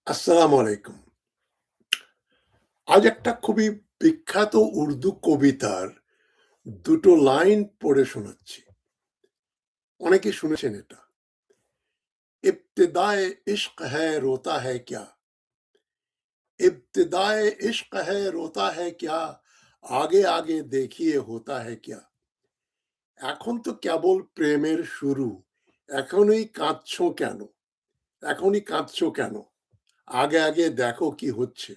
আসসালামু আলাইকুম। আজ একটা খুবই বিখ্যাত উর্দু কবিতার দুটো লাইন পড়ে শোনাচ্ছি। অনেকে শুনেছেন এটা। ইবতিদায়ে ইশক হ্যায় রোতা হ্যায় ক্যা, ইবতিদায়ে ইশক হ্যায় রোতা হ্যায় ক্যা, আগে আগে দেখিয়ে হোতা হ্যায় ক্যা। এখন তো কেবল প্রেমের শুরু, এখনই কাঁদছো কেন? এখনই কাঁদছো কেন? আগে আগে দেখো কি হচ্ছে,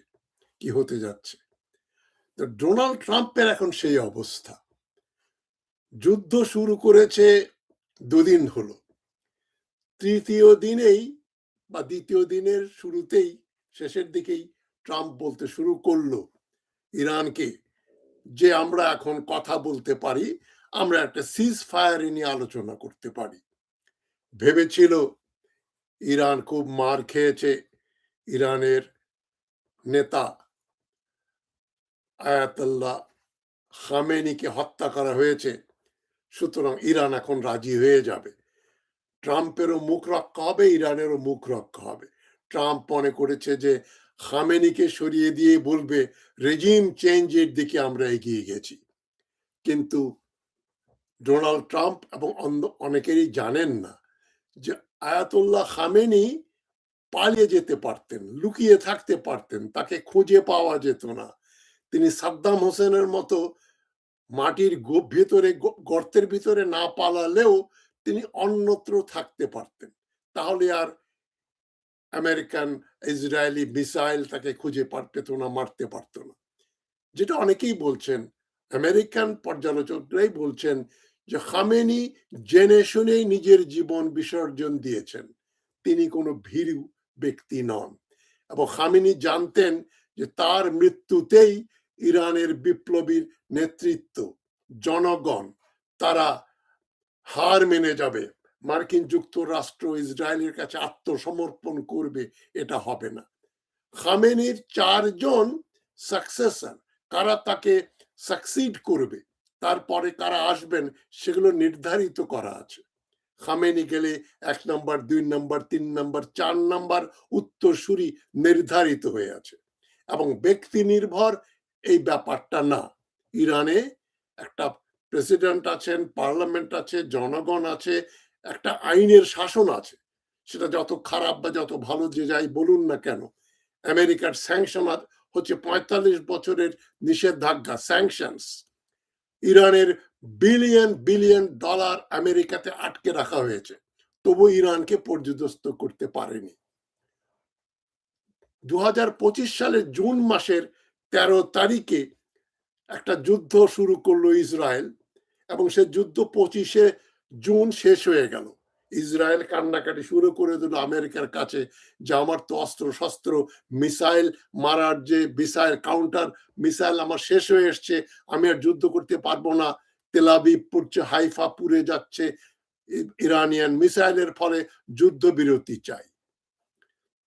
কি হতে যাচ্ছে। তো ডোনাল্ড ট্রাম্পের এখন সেই অবস্থা। যুদ্ধ শুরু করেছে দুদিন হলো। তৃতীয় দিনেই বা দ্বিতীয় দিনের শুরুতেই, শেষের দিকেই ট্রাম্প বলতে শুরু করলো ইরানকে যে আমরা এখন কথা বলতে পারি, আমরা একটা সিজ ফায়ার নিয়ে আলোচনা করতে পারি। ভেবেছিল ইরান খুব মার খেয়েছে, ইরানের নেতা আয়াতুল্লাহ খামেনিকে হত্যা করা হয়েছে, সুতরাং ইরান এখন রাজি হয়ে যাবে। ট্রাম্পেরও মুখ রক্ষা হবে, ইরানেরও মুখ রক্ষা হবে। ট্রাম্প মনে করেছে যে খামেনিকে সরিয়ে দিয়ে বলবে রেজিম চেঞ্জের দিকে আমরা এগিয়ে গেছি। কিন্তু ডোনাল্ড ট্রাম্প এবং অনেকেরই জানেন না যে আয়াতুল্লাহ খামেনি পালিয়ে যেতে পারতেন, লুকিয়ে থাকতে পারতেন, তাকে খুঁজে পাওয়া যেত না। তিনি সাদ্দাম হোসেনের মতো মাটির ভেতরে গর্তের ভিতরে না পালালেও তিনি অন্যত্র থাকতে পারতেন। তাহলে আর আমেরিকান ইসরায়েলি মিসাইল তাকে খুঁজে পেত না, মারতে পারতো না। যেটা অনেকেই বলছেন, আমেরিকান পর্যালোচকরাই বলছেন যে খামেনি জেনে শুনেই নিজের জীবন বিসর্জন দিয়েছেন। তিনি কোনো ভীরু ব্যক্তি নন এবং খামেনি জানতেন যে তার মৃত্যুতেই ইরানের বিপ্লবীর নেতৃত্ব, জনগণ, তারা হার মেনে যাবে, মার্কিন যুক্তরাষ্ট্র ইসরায়েলের কাছে আত্মসমর্পণ করবে, এটা হবে না। খামেনির 4 জন সাকসেসর, কারা তাকে সাকসিড করবে, তারপরে কারা আসবেন, সেগুলো নির্ধারিত করা আছে। খামেনি গেলে 1 নম্বর, 2 নম্বর, 3 নম্বর, 4 নম্বর উত্তরসূরি নির্ধারিত হয়ে আছে এবং ব্যক্তি নির্ভর এই ব্যাপারটা না। ইরানে একটা প্রেসিডেন্ট আছেন, পার্লামেন্ট আছে, জনগণ আছে, একটা আইনের শাসন আছে। সেটা যত খারাপ বা যত ভালো যে যাই বলুন না কেন, আমেরিকার স্যাংশন হচ্ছে 45 বছরের নিষেধাজ্ঞা, স্যাংশনস। ইরানের বিলিয়ন বিলিয়ন ডলার আমেরিকাতে আটকে রাখা হয়েছে, তবু ইরানকে পর্যদস্ত করতে পারেনি। 2025 সালের জুন মাসের 13 তারিখে একটা যুদ্ধ শুরু করলো ইসরায়েল এবং সে যুদ্ধ 25শে জুন শেষ হয়ে গেল। ইসরায়েল কান্নাকাটি শুরু করে দিল আমেরিকার কাছে যে আমার তো অস্ত্র শস্ত্র, মিসাইল মারার যে মিসাইল কাউন্টার মিসাইল আমার শেষ হয়ে এসছে, আমি আর যুদ্ধ করতে পারবো না। তেল আবিব পুড়ছে, হাইফা পুড়ে যাচ্ছে, ইরানিয়ান মিসাইলের ফলে যুদ্ধবিরতি চাই।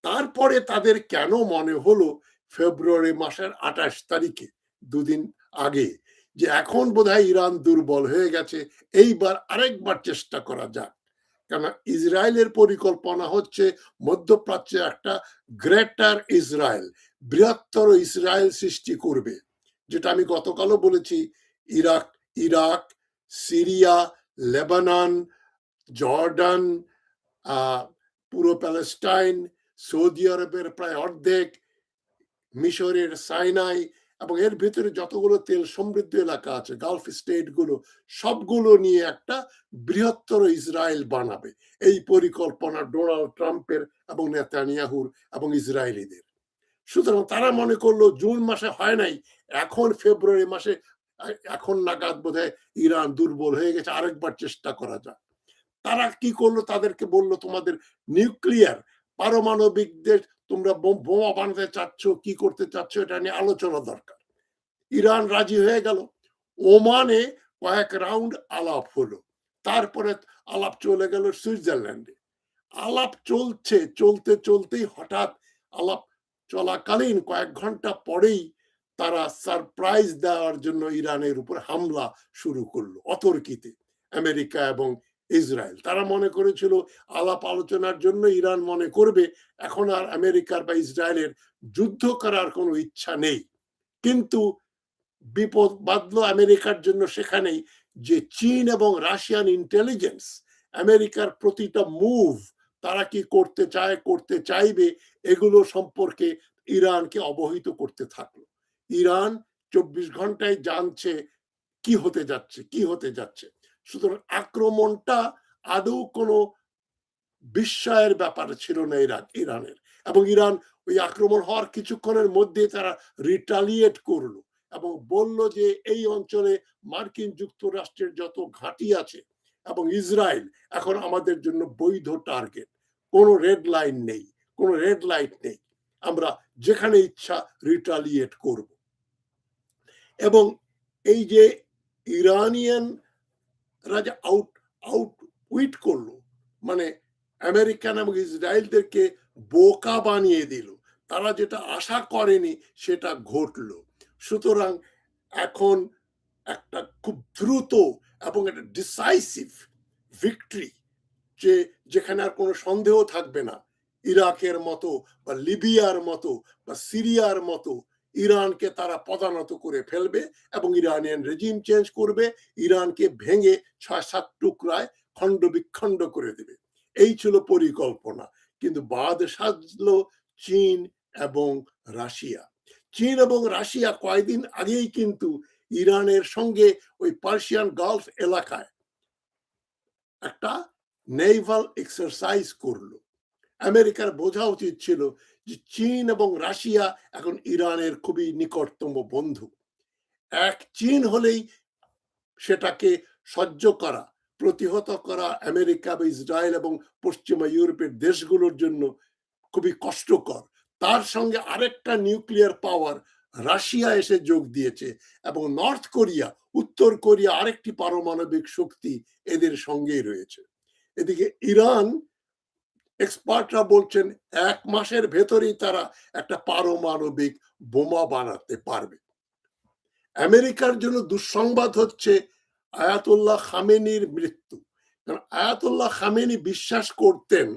তারপরে তাদের কেন মনে হলো ফেব্রুয়ারি মাসের 28 তারিখে, দুদিন আগে, যে এখন বোধহয় ইরান দুর্বল হয়ে গেছে, এইবার আরেকবার চেষ্টা করা যাক। কেন ইসরায়েলের পরিকল্পনা হচ্ছে মধ্যপ্রাচ্যে একটা গ্রেটার ইসরায়েল, বৃহত্তর ইসরায়েল সৃষ্টি করবে, যেটা আমি গতকালও বলেছি। Iraq, Iraq, Syria, Lebanon, Jordan, পুরো প্যালেস্টাইন, সৌদি আরবের প্রায় অর্ধেক, মিশরের সাইনাই এবং এর ভিতরে যতগুলো তেল সমৃদ্ধ এলাকা আছে, গালফ স্টেট গুলো, সবগুলো নিয়ে একটা বৃহত্তর ইসরায়েল বানাবে। এই পরিকল্পনা ডোনাল্ড ট্রাম্পের এবং নেতানিয়াহুর এবং ইসরায়েলিদের। সুতরাং তারা মনে করলো জুন মাসে হয় নাই, এখন ফেব্রুয়ারি মাসে, এখন নাগাদ বোধহয় ইরান দুর্বল হয়ে গেছে, আরেকবার চেষ্টা করা যাক। তারা কি করলো, তাদেরকে বললো তোমাদের নিউক্লিয়ার পারমাণবিক দেশ, তোমরা বোমা বানাতে চাচ্ছ, কি করতে চাচ্ছ, এটা নিয়ে আলোচনা দরকার। ইরান রাজি হয়ে গেল। ওমানে কয়েক রাউন্ড আলাপ হলো, তারপরে আলাপ চলে গেল সুইজারল্যান্ডে। আলাপ চলছে, চলতে চলতেই হঠাৎ আলাপ চলাকালীন কয়েক ঘন্টা পরেই তারা সারপ্রাইজ দেওয়ার জন্য ইরানের উপর হামলা শুরু করলো অতর্কিতে, আমেরিকা এবং ইসরায়েল। তারা মনে করেছিল আলাপ আলোচনার জন্য ইরান মনে করবে এখন আর আমেরিকার বা ইসরায়েলের যুদ্ধ করার কোনো ইচ্ছা নেই। কিন্তু বিপদ বাঁধলো আমেরিকার জন্য সেখানেই যে চীন এবং রাশিয়ান ইন্টেলিজেন্স আমেরিকার প্রতিটা মুভ তারা কি করতে চায় করতে চাইবে এগুলো সম্পর্কে ইরানকে অবহিত করতে থাকলো। ইরান ২৪ ঘন্টায় জানছে কি হতে যাচ্ছে কি হতে যাচ্ছে। সুতরাং আক্রমণটা আদৌ কোনো বিস্ময়ের ব্যাপার ছিল না ইরানের। এবং ইরান ওই আক্রমণ হওয়ার কিছুক্ষণের মধ্যে তারা রিটালিয়েট করলো এবং বলল যে এই অঞ্চলে মার্কিন যুক্তরাষ্ট্রের যত ঘাঁটি আছে এবং ইসরায়েল এখন আমাদের জন্য বৈধ টার্গেট। কোনো রেড লাইন নেই, কোনো রেড লাইট নেই, আমরা যেখানে ইচ্ছা রিটালিয়েট করব। এবং এই যে ইরানিয়ান রাজা আউটউইট করলো, মানে আমেরিকান এবং ইসরায়েলদেরকে বোকা বানিয়ে দিল। তারা যেটা আশা করেনি সেটা ঘটলো। সুতরাং এখন একটা খুব দ্রুত এবং একটা ডিসাইসিভ ভিক্টরি, যে যেখানে আর কোনো সন্দেহ থাকবে না, ইরাকের মতো বা লিবিয়ার মতো বা সিরিয়ার মতো ইরানকে তারা পদানত করে ফেলবে এবং ইরানিয়ান রেজিম চেঞ্জ করবে, ইরানকে ভেঙে ৬-৭ টুকরায় খণ্ড বিখণ্ড করে দেবে। এই ছিল পরিকল্পনা। কিন্তু বাদ সাজলো চীন এবং রাশিয়া। চীন এবং রাশিয়া কয়েকদিন আগেই কিন্তু ইরানের সঙ্গে ওই পার্সিয়ান গালফ এলাকায় একটা নেভাল এক্সারসাইজ করলো। আমেরিকার বোঝা উচিত ছিল যে চীন এবং রাশিয়া এখন ইরানের খুবই নিকটতম বন্ধু। এক চীন হলেই সেটাকে সহ্য করা, প্রতিহত করা আমেরিকা বা ইসরায়েল এবং পশ্চিমা ইউরোপের দেশগুলোর জন্য খুবই কষ্টকর। তার সঙ্গে আরেকটা নিউক্লিয়ার পাওয়ার রাশিয়া এসে যোগ দিয়েছে এবং নর্থ কোরিয়া, উত্তর কোরিয়া আরেকটি পারমাণবিক শক্তি এদের সঙ্গেই রয়েছে। এদিকে ইরান এক্সপার্টরা বলছেন ১ মাসের ভেতরেই তারা একটা পারমাণবিক বোমা বানাতে পারবে। আমেরিকার জন্য দুঃসংবাদ হচ্ছে আয়াতুল্লাহ খামেনির মৃত্যু। কারণ আয়াতুল্লাহ খামেনি বিশ্বাস করতেন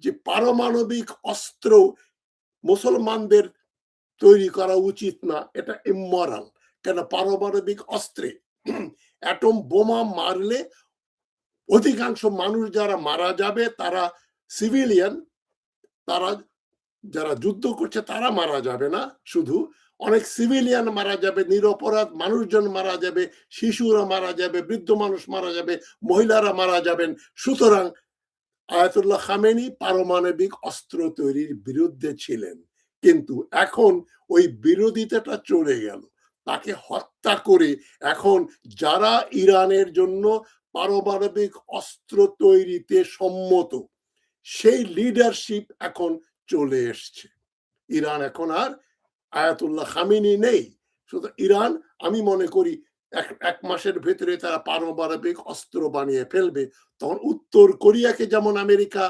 যে পারমাণবিক অস্ত্র মুসলমানদের তৈরি করা উচিত না, এটা ইমমরাল। কেন পারমাণবিক অস্ত্রে অ্যাটম বোমা মারলে অধিকাংশ মানুষ যারা মারা যাবে তারা সিভিলিয়ান, তারা যারা যুদ্ধ করছে তারা মারা যাবে না, শুধু অনেক সিভিলিয়ান মারা যাবে, নিরপরাধ মানুষজন মারা যাবে, শিশুরা মারা যাবে, বৃদ্ধ মানুষ মারা যাবে, মহিলারা মারা যাবেন। সুতরাং আয়াতুল্লাহ খামেনি পারমাণবিক অস্ত্র তৈরির বিরুদ্ধে ছিলেন। কিন্তু এখন ওই বিরোধিতাটা চলে গেল, তাকে হত্যা করে এখন যারা ইরানের জন্য পারমাণবিক অস্ত্র তৈরিতে সম্মত সেই লিডারশিপ এখন চলে এসছে। ইরান এখন আর আয়াতুল্লাহ খামেনি নেই। শুধু ইরান, আমি মনে করি ১ মাসের ভেতরে তারা পারমাণবিক অস্ত্র বানিয়ে ফেলবে। তখন উত্তর কোরিয়াকে যেমন আমেরিকা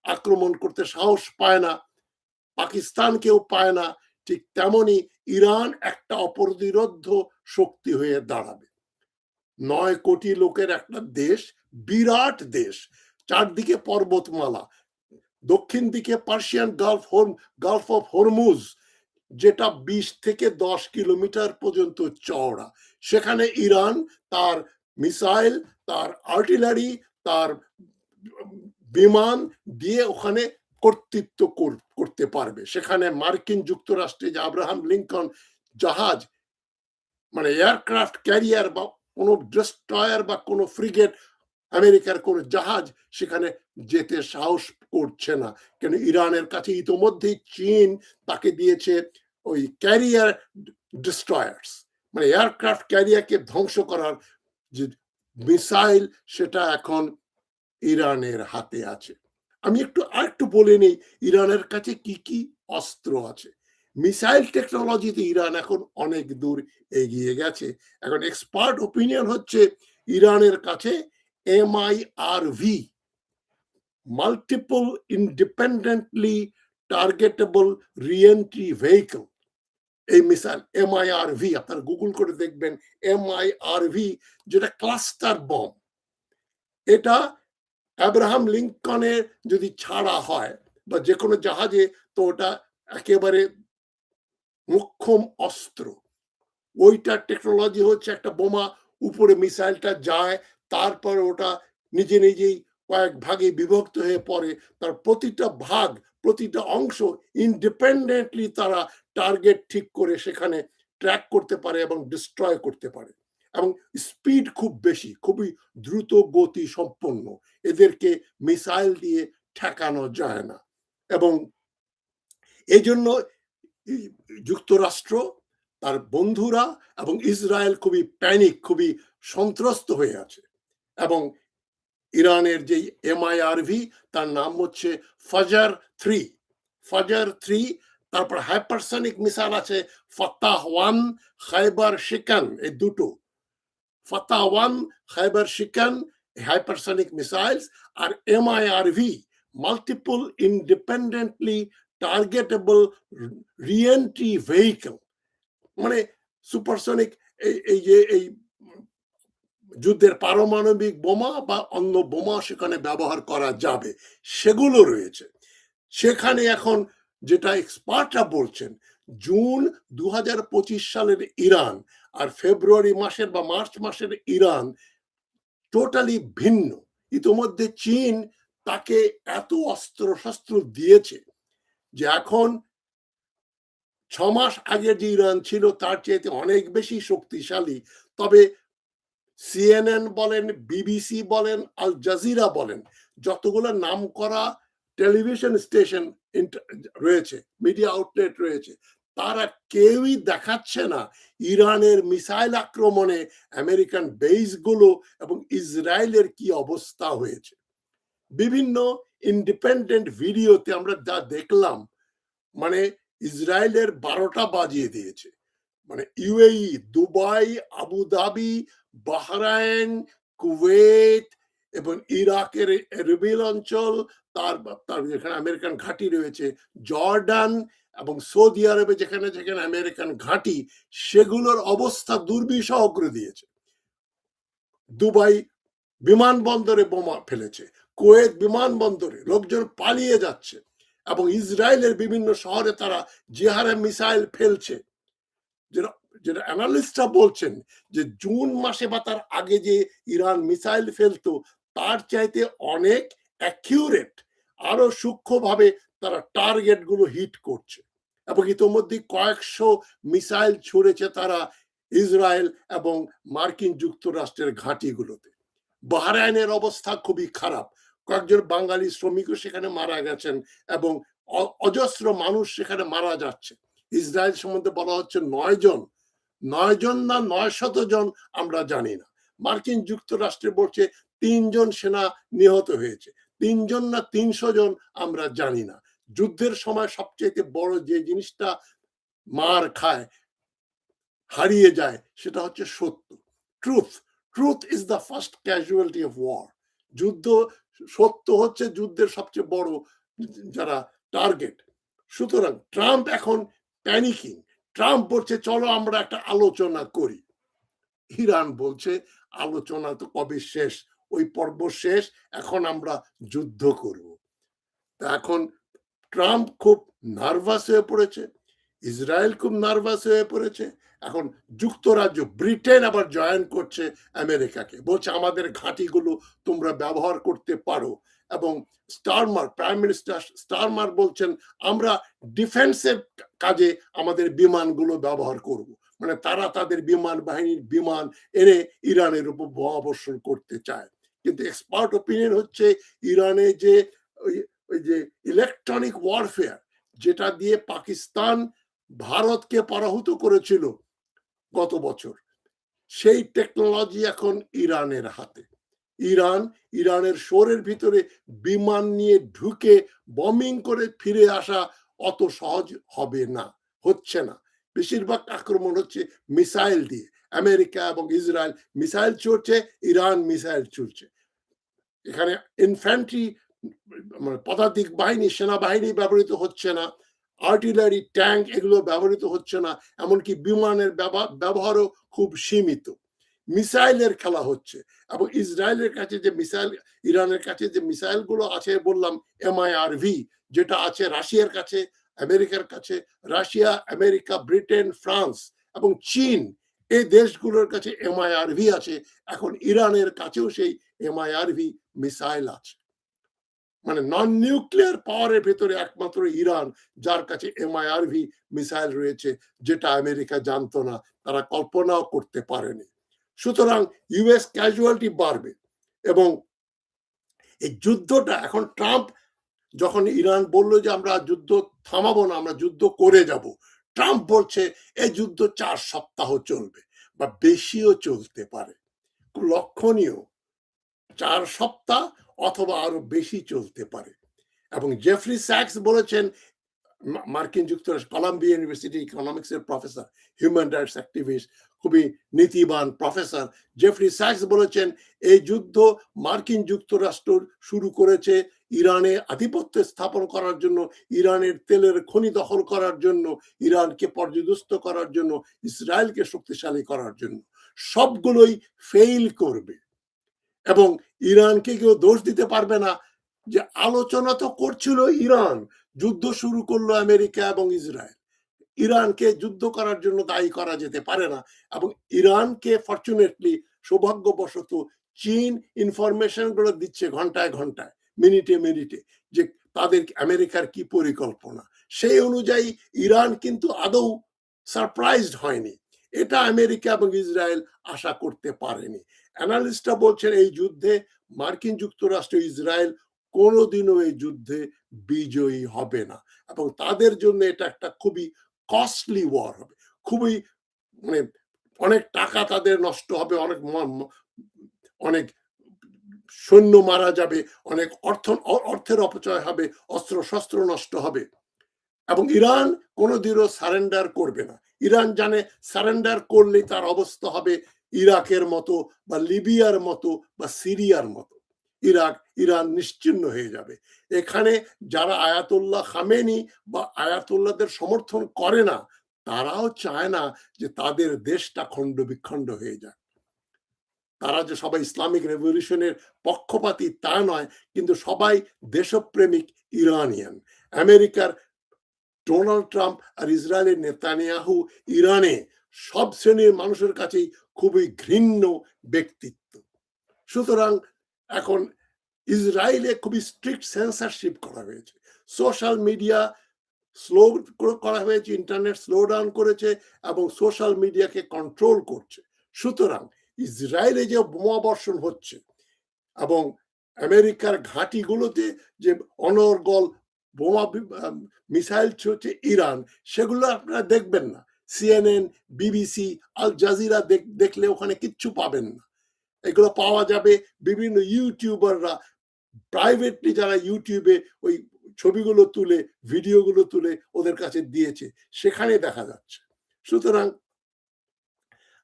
আক্রমণ করতে সাহস পায় না, পাকিস্তানকেও পায় না, ঠিক তেমনি ইরান একটা অপ্রতিরোধ্য শক্তি হয়ে দাঁড়াবে। ৯ কোটি লোকের একটা দেশ, বিরাট দেশ, চারদিকে পর্বতমালা, দক্ষিণ দিকে পার্সিয়ান গালফ অফ হরমুজ, যেটা ২০ থেকে ১০ কিলোমিটার পর্যন্ত চওড়া। সেখানে ইরান তার মিসাইল, তার আর্টিলারি, তার বিমান দিয়ে ওখানে কর্তৃত্ব করতে পারবে। সেখানে মার্কিন যুক্তরাষ্ট্রে যে আব্রাহাম লিঙ্কন জাহাজ, মানে এয়ারক্রাফট ক্যারিয়ার বা কোনো ডেস্ট্রয়ার বা কোনো ফ্রিগেট, আমেরিকার কোনো জাহাজ সেখানে যেতে সাহস করছে না। কেন ইরানের কাছে ইতোমধ্যেই চীন তাকে দিয়েছে ওই ক্যারিয়ার ডিস্ট্রয়ার্স, মানে এয়ারক্রাফট ক্যারিয়ারকে ধ্বংস করার যে মিসাইল, সেটা এখন ইরানের হাতে আছে। আমি আরেকটু বলে নেই ইরানের কাছে কি কি অস্ত্র আছে। মিসাইল টেকনোলজিতে ইরান এখন অনেক দূর এগিয়ে গেছে। এখন এক্সপার্ট ওপিনিয়ন হচ্ছে ইরানের কাছে MIRV, multiple independently targetable re-entry vehicle, এই মিসাইল MIRV আপনারা গুগল করে দেখবেন MIRV, যেটা ক্লাস্টার বম। এটা অ্যাব্রাহাম লিঙ্কনের যদি ছাড়া হয় বা যে কোনো জাহাজে, তো ওটা একেবারে মোক্ষম অস্ত্র। ওইটার টেকনোলজি হচ্ছে একটা বোমা, উপরে মিসাইলটা যায়, তারপর ওটা নিজে নিজেই কয়েক ভাগে বিভক্ত হয়ে পড়ে, তার প্রতিটা ভাগ, প্রতিটা অংশ ইন্ডিপেন্ডেন্টলি তারা টার্গেট ঠিক করে সেখানে ট্র্যাক করতে পারে এবং ডিস্ট্রয় করতে পারে। এবং স্পিড খুব বেশি, খুবই দ্রুত গতি সম্পন্ন, এদেরকে মিসাইল দিয়ে ঠেকানো যায় না। এবং এই জন্য যুক্তরাষ্ট্র, তার বন্ধুরা এবং ইসরায়েল খুবই প্যানিক, খুবই সন্ত্রস্ত হয়ে আছে। এবং ইরানের যে MIRV, তার নাম হচ্ছে ফাজার 3, ফাজার 3। তারপর হাইপারসনিক মিসাইল আছে ফাতাহ 1, খাইবার শিকান, এই দুটো, ফাতাহ 1, খাইবার শিকান, হাইপারসনিক মিসাইলস। আর MIRV, multiple independently targetable re-entry vehicle, মানে সুপারসনিক, এই যে এই যুদ্ধের পারমাণবিক বোমা বা অন্য বোমা সেখানে ব্যবহার করা যাবে, সেগুলো রয়েছে সেখানে। এখন যেটা এক্সপার্টরা বলছেন, জুন 2025 সালের ইরান আর ফেব্রুয়ারি মাসের বা মার্চ মাসের ইরান টোটালি ভিন্ন। ইতোমধ্যে চীন তাকে এত অস্ত্র শস্ত্র দিয়েছে যে এখন 6 মাস আগে যে ইরান ছিল তার চাইতে অনেক বেশি শক্তিশালী। তবে CNN বলেন, BBC বলেন, আল জাজিরা বলেন, যতগুলো নাম করা টেলিভিশন স্টেশন রয়েছে, মিডিয়া আউটলেট রয়েছে, তারা কেউই দেখাচ্ছে না ইরানের মিসাইল আক্রমণে আমেরিকান বেসগুলো এবং ইসরায়েলের কি অবস্থা হয়েছে। বিভিন্ন ইন্ডিপেন্ডেন্ট ভিডিওতে আমরা যা দেখলাম, মানে ইসরায়েলের 12টা বাজিয়ে দিয়েছে। মানে UAE, Dubai, Abu Dhabi, Bahrain, Kuwait এবং ইরাকের এরবিল অঞ্চল, তার যেখানে আমেরিকান ঘাঁটি রয়েছে, জর্ডান এবং সৌদি আরবে যেখানে যেখানে আমেরিকান ঘাঁটি, সেগুলোর অবস্থা দুর্বিষহ করে দিয়েছে। দুবাই বিমানবন্দরে বোমা ফেলেছে, কুয়েত বিমানবন্দরে লোকজন পালিয়ে যাচ্ছে, এবং ইসরায়েলের বিভিন্ন শহরে তারা যে হারে মিসাইল ফেলছে, যেটা অ্যানালিস্টরা বলছেন যে জুন মাসে বা তার আগে যে ইরান মিসাইল ফেলতো তার চাইতে অনেক অ্যাকিউরেট, আরো সূক্ষ্মভাবে তারা টার্গেট গুলো হিট করছে। এবং ইতোমধ্যে কয়েকশো মিসাইল ছুড়েছে তারা ইসরায়েল এবং মার্কিন যুক্তরাষ্ট্রের ঘাঁটিগুলোতে। বাহরাইনের অবস্থা খুবই খারাপ, কয়েকজন বাঙালি শ্রমিকও সেখানে মারা গেছেন এবং অজস্র মানুষ সেখানে মারা যাচ্ছে। ইসরায়েল সম্বন্ধে বলা হচ্ছে 9 জন, 9 জন না 900 জন আমরা জানি না। মার্কিন যুক্তরাষ্ট্রে বলছে 3 জন সেনা নিহত হয়েছে, 3 জন না 300 জন আমরা জানি না। যুদ্ধের সময় সবচেয়ে বড় যে জিনিসটা মার খায়, হারিয়ে যায়, সেটা হচ্ছে সত্য, truth. Truth is the first casualty of war. যুদ্ধ, সত্য হচ্ছে যুদ্ধের সবচেয়ে বড় যারা টার্গেট। সুতরাং ট্রাম্প এখন প্যানিকিং। ট্রাম্প বলছে চলো আমরা একটা আলোচনা করি। ইরান বলছে আলোচনা তো কবে শেষ, ওই পর্ব শেষ, এখন আমরা যুদ্ধ করব। তা এখন ট্রাম্প খুব নার্ভাস হয়ে পড়েছে, ইসরায়েল খুব নার্ভাস হয়ে পড়েছে। এখন যুক্তরাজ্য, ব্রিটেন আবার জয়েন করছে আমেরিকাকে, বলছে আমাদের ঘাঁটিগুলো তোমরা ব্যবহার করতে পারো। এবং স্টারমার, প্রাইম মিনিস্টার স্টারমার বলছেন আমরা ডিফেন্সের কাজে আমাদের বিমানগুলো ব্যবহার করব। মানে তারা তাদের বিমান বাহিনীর বিমান এনে ইরানের উপর বোমাবর্ষণ করতে চায়। কিন্তু এক্সপার্ট ওপিনিয়ন হচ্ছে ইরানে যে ওই যে ইলেকট্রনিক ওয়ারফেয়ার, যেটা দিয়ে পাকিস্তান ভারতকে পরাভূত করেছিল গত বছর, সেই টেকনোলজি এখন ইরানের হাতে। ইরানের শহরের ভিতরে বিমান নিয়ে ঢুকে বমিং করে ফিরে আসা অত সহজ হবে না, হচ্ছে না। বেশিরভাগ আক্রমণ হচ্ছে মিসাইল দিয়ে। আমেরিকা এবং ইসরায়েল মিসাইল ছুড়ছে, ইরান মিসাইল ছুড়ছে। এখানে ইনফ্যান্ট্রি, মানে পদাতিক বাহিনী, সেনাবাহিনী ব্যবহৃত হচ্ছে না, আর্টিলারি, ট্যাঙ্ক এগুলো ব্যবহৃত হচ্ছে না, এমনকি বিমানের ব্যবহারও খুব সীমিত। মিসাইলের খেলা হচ্ছে এবং ইসরায়েলের কাছে যে মিসাইল, ইরানের কাছে যে মিসাইলগুলো আছে বললাম MIRV, যেটা আছে রাশিয়ার কাছে, আমেরিকার কাছে, রাশিয়া, আমেরিকা, ব্রিটেন, ফ্রান্স এবং চীন, এই দেশগুলোর কাছে MIRV আছে। এখন ইরানের কাছেও সেই MIRV মিসাইল আছে। মানে নন নিউক্লিয়ার পাওয়ারের ভেতরে একমাত্র ইরান, যার কাছে MIRV মিসাইল রয়েছে, যেটা আমেরিকা জানতো না, তারা কল্পনাও করতে পারেনি। সুতরাং ইউএস ক্যাজুয়ালিটি বাড়বে এবং এই যুদ্ধটা এখন ট্রাম্প যখন ইরান বলল যে আমরা যুদ্ধ থামাবো না, আমরা যুদ্ধ করে যাব, ট্রাম্প বলছে এই যুদ্ধ 4 সপ্তাহ চলবে বা বেশিও চলতে পারে। খুব লক্ষণীয়, 4 সপ্তাহ অথবা আরো বেশি চলতে পারে। এবং জেফ্রি স্যাক্স বলেছেন, মার্কিন যুক্তরাষ্ট্র কলাম্বিয়া ইউনিভার্সিটি ইকোনমিক্সের প্রফেসর, হিউম্যান রাইটস অ্যাক্টিভিস্ট, খুবই নীতিবান প্রফেসর, জেফ্রি স্যাক্স বলেছেন এই যুদ্ধ মার্কিন যুক্তরাষ্ট্র শুরু করেছে ইরানে আধিপত্য স্থাপন করার জন্য, ইরানের তেলের খনি দখল করার জন্য, ইরানকে পর্যদস্ত করার জন্য, ইসরায়েলকে শক্তিশালী করার জন্য। সবগুলোই ফেইল করবে এবং ইরানকে কেউ দোষ দিতে পারবে না যে আলোচনা তো করছিল ইরান, যুদ্ধ শুরু করলো আমেরিকা এবং ইসরায়েল। ইরানকে যুদ্ধ করার জন্য দায়ী করা যেতে পারে না এবং ইরানকে ফরচুনেটলি, সৌভাগ্যবশত, চীন ইনফরমেশন গুলো দিচ্ছে ঘন্টায় ঘন্টায়, মিনিটে মিনিটে, যে তাদের আমেরিকার কি পরিকল্পনা। সেই অনুযায়ী ইরান কিন্তু আদৌ সারপ্রাইজড হয়নি। এটা আমেরিকা এবং ইসরায়েল আশা করতে পারেনি। অ্যানালিস্টরা বলছেন এই যুদ্ধে মার্কিন যুক্তরাষ্ট্র, ইসরায়েল কোনোদিনও এই যুদ্ধে বিজয়ী হবে না এবং তাদের জন্য এটা একটা খুবই কস্টলি ওয়ার হবে। খুবই মানে অনেক টাকা তাদের নষ্ট হবে, অনেক অনেক সৈন্য মারা যাবে, অনেক অর্থের অপচয় হবে, অস্ত্র শস্ত্র নষ্ট হবে এবং ইরান কোনোদিনও সারেন্ডার করবে না। ইরান জানে সারেন্ডার করলেই তার অবস্থা হবে ইরাকের মতো বা লিবিয়ার মতো বা সিরিয়ার মতো। ইরান নিশ্চিহ্ন হয়ে যাবে। এখানে যারা আয়াতুল্লাহ খামেনি বা আয়াতুল্লাহদের সমর্থন করে না, তারাও চায় না যে তাদের দেশটা খণ্ড বিখণ্ড হয়ে যায়। তারা যে সবাই ইসলামিক রেভলিউশনের পক্ষপাতী তা নয়, কিন্তু সবাই দেশপ্রেমিক ইরানিয়ান। আমেরিকার ডোনাল্ড ট্রাম্প আর ইসরায়েলের নেতানিয়াহু ইরানে সব শ্রেণীর মানুষের কাছেই খুবই ঘৃণ্য ব্যক্তিত্ব। সুতরাং এখন ইসরায়েলে খুবই স্ট্রিক্ট সেন্সরশিপ করা হয়েছে, সোশ্যাল মিডিয়া স্লো করা হয়েছে, ইন্টারনেট স্লো ডাউন করেছে এবং সোশ্যাল মিডিয়াকে কন্ট্রোল করছে। সুতরাং ইসরায়েলে যে বোমা বর্ষণ হচ্ছে এবং আমেরিকার ঘাঁটিগুলোতে যে অনর্গল বোমা মিসাইল ছুটছে ইরান, সেগুলো আপনারা দেখবেন না। CNN, BBC, আল জাজিরা দেখলে ওখানে কিচ্ছু পাবেন না। এগুলো পাওয়া যাবে বিভিন্ন ইউটিউবাররা প্রাইভেটলি, যারা ইউটিউবে ওই ছবিগুলো তুলে, ভিডিওগুলো তুলে ওদের কাছে দিয়েছে, সেখানে দেখা যাচ্ছে। সুতরাং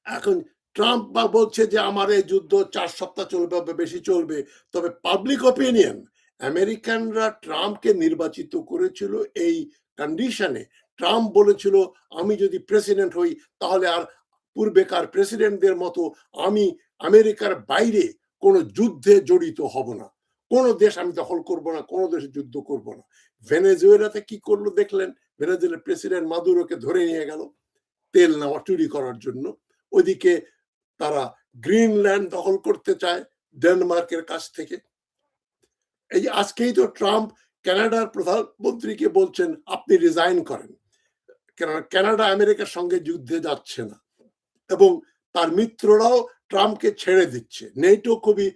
এখন ট্রাম্প বা বলছে যে আমার এই যুদ্ধ 4 সপ্তাহ চলবে বা বেশি চলবে, তবে পাবলিক অপিনিয়ন, আমেরিকানরা ট্রাম্পকে নির্বাচিত করেছিল এই কন্ডিশনে। ট্রাম্প বলেছিল আমি যদি প্রেসিডেন্ট হই তাহলে আর পূর্বেকার প্রেসিডেন্টদের মতো আমি আমেরিকার বাইরে কোনো যুদ্ধে জড়িত হব না, কোনো দেশ আমি দখল করব না, কোনো দেশে যুদ্ধ করব না। ভেনেজুয়েলাতে কি করলো দেখলেন? ভেনেজুয়েলার প্রেসিডেন্ট মাদুরোকে ধরে নিয়ে গেল তেল নেওয়া চুরি করার জন্য। ওইদিকে তারা গ্রিনল্যান্ড দখল করতে চায় ডেনমার্কের কাছ থেকে। এই আজকেই তো ট্রাম্প কানাডার প্রধানমন্ত্রীকে বলছেন আপনি রিজাইন করেন, কেননা কানাডা আমেরিকার সঙ্গে যুদ্ধে যাচ্ছে না এবং তার মিত্ররাও ট্রাম্পকে ছেড়ে দিচ্ছে। নেটো খুবই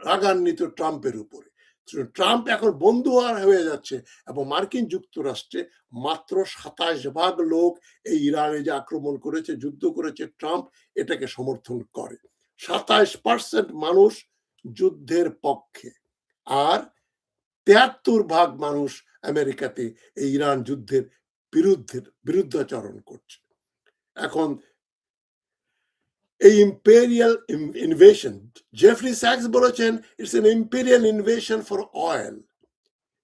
রাগান্বিত ট্রাম্পের উপরে। ট্রাম্প এখন বন্ধু হয়ে যাচ্ছে এবং মার্কিন যুক্তরাষ্ট্রে মাত্র 27% লোক এই ইরানে যে আক্রমণ করেছে, যুদ্ধ করেছে, ট্রাম্প এটাকে সমর্থন করে। 27% মানুষ যুদ্ধের পক্ষে আর 73% মানুষ আমেরিকাতে এই ইরান যুদ্ধের বিরুদ্ধাচরণ করছে। এখন এই ইম্পেরিয়াল ইনভেশন, জেফরি স্যাক্স বলেছেন it's an imperial invasion for oil,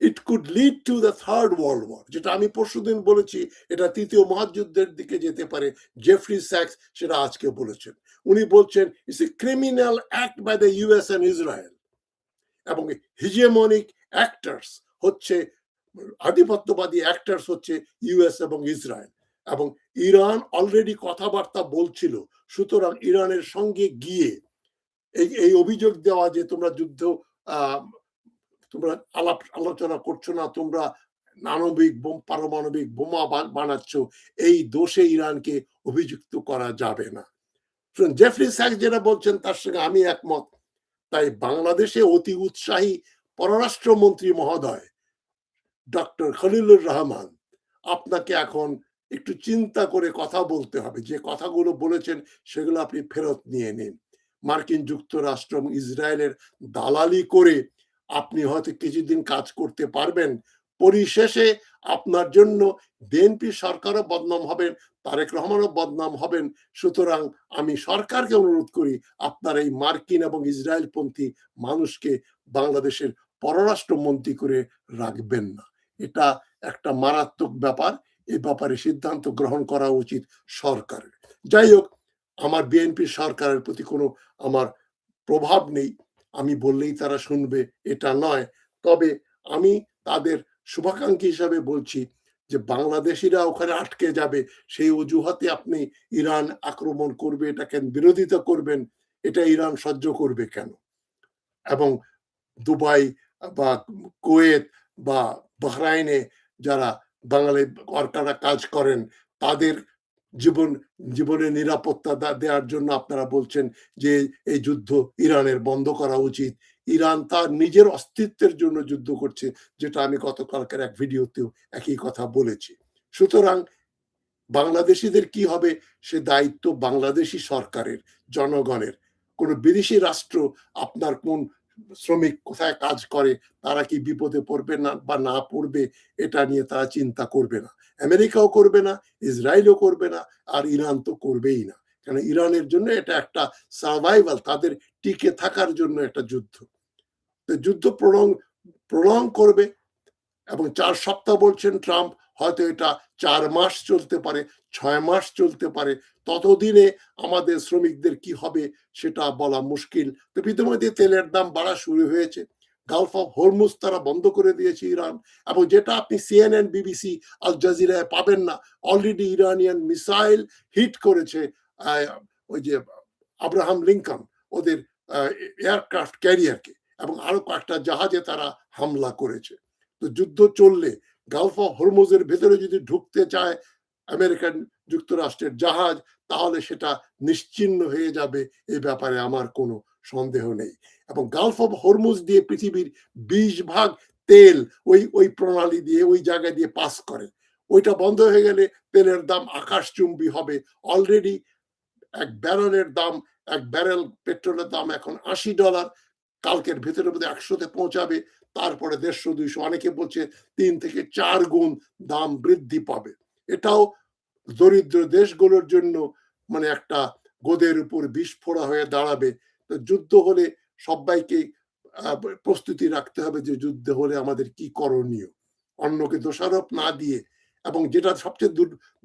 it could lead to the third world war, যেটা আমি পরশুদিন বলেছি, এটা তৃতীয় মহাযুদ্ধের দিকে যেতে পারে। জেফরি স্যাক্স সেটা আজকে বলেছেন। উনি বলছেন it's a criminal act by the US and Israel, এবং হিজেমনিক অ্যাক্টরস হচ্ছে, আধিপত্যবাদী অ্যাক্টরস হচ্ছে ইউএস এবং ইসরায়েল, এবং ইরান অলরেডি কথাবার্তা বলছিল। সুতরাং ইরানের সঙ্গে গিয়ে এই অভিযোগ দেওয়া যে তোমরা যুদ্ধ, তোমরা আলোচনা করছো না, তোমরা আণবিক পারমাণবিক বোমা বানাচ্ছ, এই দোষে ইরানকে অভিযুক্ত করা যাবে না। জেফরি স্যাক্স যেটা বলছেন তার সঙ্গে আমি একমত। তাই বাংলাদেশে অতি উৎসাহী পররাষ্ট্রমন্ত্রী মহোদয় ডক্টর খলিলুর রহমান, আপনাকে এখন একটু চিন্তা করে কথা বলতে হবে। যে কথাগুলো বলেছেন সেগুলো আপনি ফেরত নিয়ে নিন। মার্কিন যুক্তরাষ্ট্র এবং ইসরায়েলের দালালি করে আপনি হয়তো কিছুদিন কাজ করতে পারবেন, পরিশেষে আপনার জন্য বিএনপি সরকারও বদনাম হবেন, তারেক রহমানও বদনাম হবেন। সুতরাং আমি সরকারকে অনুরোধ করি, আপনার এই মার্কিন এবং ইসরায়েলপন্থী মানুষকে বাংলাদেশের পররাষ্ট্রমন্ত্রী করে রাখবেন না। এটা একটা মারাত্মক ব্যাপার। এ ব্যাপারে সিদ্ধান্ত গ্রহণ করা উচিত সরকারের। যাই হোক, আমার বিএনপি সরকারের প্রতি কোনো আমার প্রভাব নেই, আমি বললেই তারা শুনবে এটা নয়। তবে আমি তাদের শুভাকাঙ্ক্ষী হিসাবে বলছি যে বাংলাদেশিরা ওখানে আটকে যাবে, সেই অজুহাতে আপনি ইরান আক্রমণ করবে এটাকে বিরোধিতা করবেন, এটা ইরান সহ্য করবে কেন? এবং দুবাই বা কুয়েত বা বাহরাইনে যারা বাঙালি ওয়ার্কাররা কাজ করেন, তাদের জীবনের নিরাপত্তা দেওয়ার জন্য আপনারা বলছেন যে এই যুদ্ধ ইরানের বন্ধ করা উচিত। ইরান তার নিজের অস্তিত্বের জন্য যুদ্ধ করছে, যেটা আমি গতকালকের এক ভিডিওতেও একই কথা বলেছি। সুতরাং বাংলাদেশিদের কি হবে সে দায়িত্ব বাংলাদেশি সরকারের, জনগণের। কোন বিদেশি রাষ্ট্র আপনার কোন শ্রমিক কোথায় কাজ করে, তারা কি বিপদে পড়বে না বা না পড়বে, এটা নিয়ে তারা চিন্তা করবে না। আমেরিকাও করবে না, ইসরায়েলও করবে না, আর ইরান তো করবেই না। কারণ ইরানের জন্য এটা একটা সার্ভাইভাল, তাদের টিকে থাকার জন্য একটা যুদ্ধ। যুদ্ধ প্রলং করবে, এবং 4 সপ্তাহ বলছেন ট্রাম্প, হয়তো এটা 4 মাস চলতে পারে, 6 মাস চলতে পারে। ততদিনে আমাদের শ্রমিকদের কি হবে সেটা বলা মুশকিল। তো ইতিমধ্যে তেলের দাম বাড়া শুরু হয়েছে। গালফ অফ হরমুজ তারা বন্ধ করে দিয়েছে ইরান, এবং যেটা আপনি সিএনএন, বিবিসি, আল জাজিরায় পাবেন না। অলরেডি ইরানিয়ান মিসাইল হিট করেছে ওই যে আব্রাহাম লিঙ্কন, ওদের এয়ারক্রাফট ক্যারিয়ারকে, এবং আরো কয়েকটা জাহাজে তারা হামলা করেছে। তো যুদ্ধ চললে গালফ অফ হরমুজের ভেতরে যদি ঢুকতে চায় আমেরিকান যুক্তরাষ্ট্রের জাহাজ, তাহলে সেটা নিশ্চিহ্ন হয়ে যাবে, এ ব্যাপারে আমার কোনো সন্দেহ নেই। এবং গালফ অফ হরমুজ দিয়ে পৃথিবীর 20 ভাগ তেল ওই প্রণালী দিয়ে, ওই জায়গা দিয়ে পাস করে। ওইটা বন্ধ হয়ে গেলে তেলের দাম আকাশচুম্বী হবে। অলরেডি এক ব্যারেল পেট্রোলের দাম এখন $80, কালকের ভেতরে বোধহয় 100-তে পৌঁছাবে, তারপরে 150-200, অনেকে বলছে 3 থেকে 4 গুণ দাম বৃদ্ধি পাবে। এটাও দরিদ্র দেশগুলোর জন্য মানে একটা গোদের উপর বিস্ফোরা হয়ে দাঁড়াবে। তো যুদ্ধ হলে সবাইকে প্রস্তুতি রাখতে হবে যে যুদ্ধ হলে আমাদের কি করণীয়, অন্যকে দোষারোপ না দিয়ে। এবং যেটা সবচেয়ে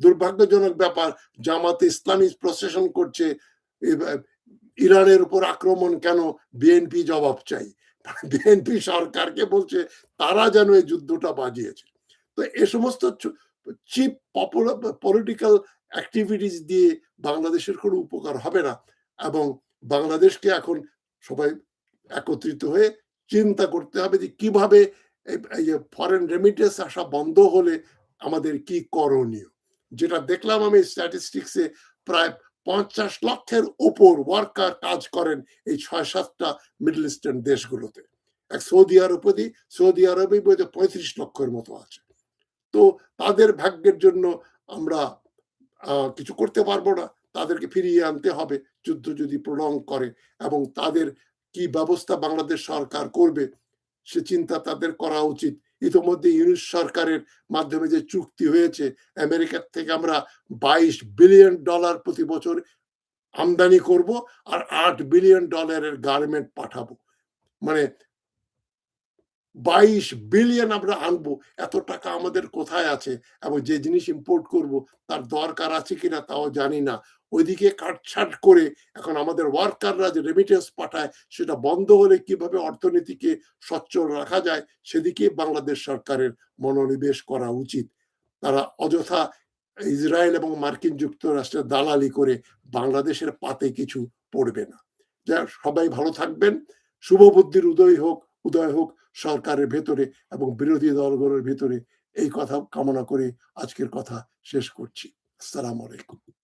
দুর্ভাগ্যজনক ব্যাপার, জামাতে ইসলামী প্রশাসন করছে ইরানের উপর আক্রমণ কেন, বিএনপি জবাব চাই। বিএনপি সরকারকে বলছে তারা যেন এই যুদ্ধটা বাজিয়েছে। তো এ সমস্ত চিপ পলিটিক্যাল অ্যাক্টিভিটিস দিয়ে বাংলাদেশের কোনো উপকার হবে না। এবং বাংলাদেশকে এখন সবাই একত্রিত হয়ে চিন্তা করতে হবে যে কিভাবে এই যে ফরেন রেমিটেন্স আসা বন্ধ হলে আমাদের কি করণীয়। যেটা দেখলাম আমি স্ট্যাটিস্টিক্সে, প্রায় 50 লক্ষের উপর ওয়ার্কার কাজ করেন এই 6-7টা মিডল ইস্টার্ন দেশগুলোতে। এক সৌদি আরবে 35 লক্ষের মতো আছে। তো তাদের ভাগ্যের জন্য আমরা কিছু করতে পারবো না, তাদেরকে ফিরিয়ে আনতে হবে যুদ্ধ যদি প্রলং করে। এবং তাদের কি ব্যবস্থা বাংলাদেশ সরকার করবে সে চিন্তা তাদের করা উচিত। ইতিমধ্যে ইউনিশ সরকারের মাধ্যমে যে চুক্তি হয়েছে, আমেরিকার থেকে আমরা $22 বিলিয়ন প্রতি বছর আমদানি করব, আর $8 বিলিয়ন গার্মেন্ট পাঠাবো। মানে 22 বিলিয়ন আমরা আনবো, এত টাকা আমাদের কোথায় আছে? এবং যে জিনিস ইম্পোর্ট করব তার দরকার আছে কিনা তাও জানি না। ওইদিকে কাটছাঁট করে এখন আমাদের ওয়ার্কাররা যে রেমিটেন্স পাঠায় সেটা বন্ধ হলে কিভাবে অর্থনীতিকে সচ্ছল রাখা যায় সেদিকে বাংলাদেশ সরকারের মনোনিবেশ করা উচিত। তারা অযথা ইসরায়েল এবং মার্কিন যুক্তরাষ্ট্রের দালালি করে বাংলাদেশের পাতে কিছু পড়বে না। সবাই ভালো থাকবেন। শুভ বুদ্ধির উদয় হোক সরকারের ভেতরে এবং বিরোধী দলগুলোর ভেতরে, এই কথা কামনা করে আজকের কথা শেষ করছি। আসসালামু আলাইকুম।